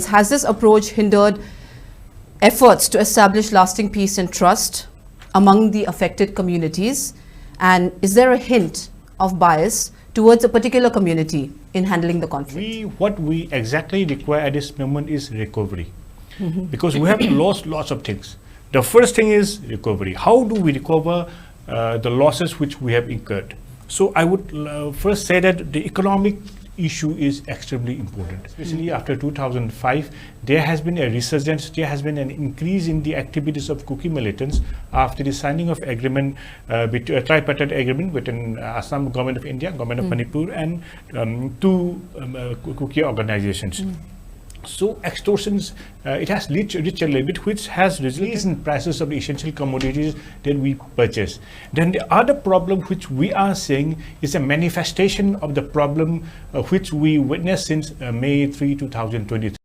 Has this approach hindered efforts to establish lasting peace and trust among the affected communities? And is there a hint of bias towards a particular community in handling the conflict? What we exactly require at this moment is recovery. Because we have lost lots of things. The first thing is recovery. How do we recover the losses which we have incurred? So I would first say that the economic issue is extremely important. Especially after 2005, there has been a resurgence, there has been an increase in the activities of Kuki militants after the signing of agreement, a tripartite agreement between Assam Government of India, Government of Manipur, and two Kuki organizations. So extortions, it has reached a limit which has resulted in prices of the essential commodities that we purchase. Then the other problem which we are seeing is a manifestation of the problem which we witnessed since May 3, 2023.